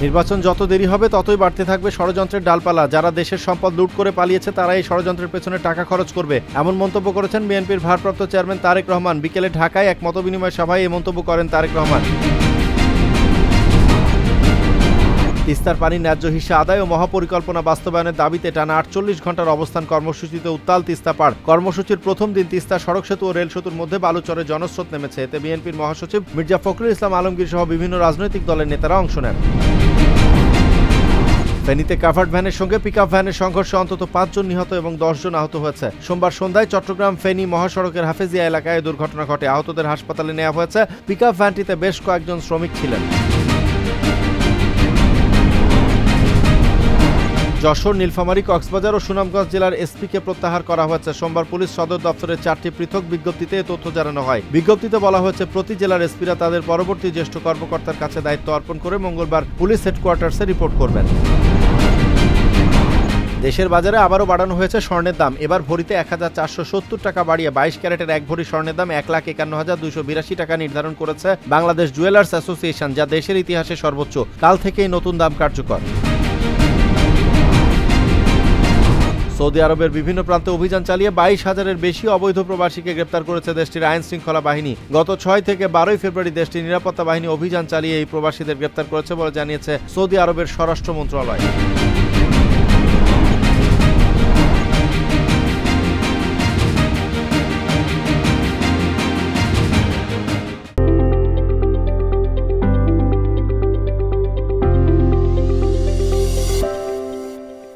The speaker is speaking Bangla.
নির্বাচন যত দেরি হবে ততই বাড়তে থাকবে ষড়যন্ত্রের ডালপালা। যারা দেশের সম্পদ লুট করে পালিয়েছে তারা এই ষড়যন্ত্রের পেছনে টাকা খরচ করবে, এমন মন্তব্য করেছেন বিএনপির ভারপ্রাপ্ত চেয়ারম্যান তারেক রহমান। বিকেলে ঢাকায় এক মতবিনিময় সভায় এই মন্তব্য করেন তারেক রহমান। তিস্তার পানির ন্যায্য হিস্সা আদায় ও মহাপরিকল্পনা বাস্তবায়নের দাবিতে টানা 48 ঘন্টার অবস্থান কর্মসূচিতে উত্তাল তিস্তা পাড়। কর্মসূচির প্রথম দিন তিস্তা সড়ক সেতু ও রেল সেতুর মধ্যে বালুচরে জনস্রোত নেমেছে। এতে বিএনপির মহাসচিব মির্জা ফখরুল ইসলাম আলমগীর সহ বিভিন্ন রাজনৈতিক দলের নেতারা অংশ নেন। ফেনীতে কাভার্ড ভ্যানের সঙ্গে পিকআপ ভ্যানের সংঘর্ষে অন্তত 5 জন নিহত এবং 10 জন আহত হয়েছে। সোমবার সন্ধ্যায় চট্টগ্রাম ফেনী মহাসড়কের হাফেজিয়া এলাকায় দুর্ঘটনা ঘটে। আহতদের হাসপাতালে নেওয়া হয়েছে। পিকআপ ভ্যানটিতে বেশ কয়েকজন শ্রমিক ছিলেন। যশোর, নীলফামারী, কক্সবাজার ও সুনামগঞ্জ জেলার এসপিকে প্রত্যাহার করা হয়েছে। সোমবার পুলিশ সদর দপ্তরের 4টি পৃথক বিজ্ঞপ্তিতে তথ্য জানানো হয়। বিজ্ঞপ্তিতে বলা হয়েছে প্রতি জেলার এসপিরা তাদের পরবর্তী জ্যেষ্ঠ কর্মকর্তার কাছে দায়িত্ব অর্পণ করে মঙ্গলবার পুলিশ হেডকোয়ার্টার্সে রিপোর্ট করবেন। দেশের বাজারে আবারও বাড়ানো হয়েছে স্বর্ণের দাম। এবার ভরিতে 1470 টাকা বাড়িয়ে 22 ক্যারেটের এক ভরি স্বর্ণের দাম 1,51,282 টাকা নির্ধারণ করেছে বাংলাদেশ জুয়েলার্স অ্যাসোসিয়েশন, যা দেশের ইতিহাসে সর্বোচ্চ। কাল থেকেই নতুন দাম কার্যকর। সৌদি আরবের বিভিন্ন প্রান্তে অভিযান চালিয়ে 22,000-এর বেশি অবৈধ প্রবাসীকে গ্রেপ্তার করেছে দেশটির আইন শৃঙ্খলা বাহিনী। গত 6 থেকে 12 ফেব্রুয়ারি দেশটির নিরাপত্তা বাহিনী অভিযান চালিয়ে এই প্রবাসীদের গ্রেপ্তার করেছে বলে জানিয়েছে সৌদি আরবের স্বরাষ্ট্র মন্ত্রণালয়।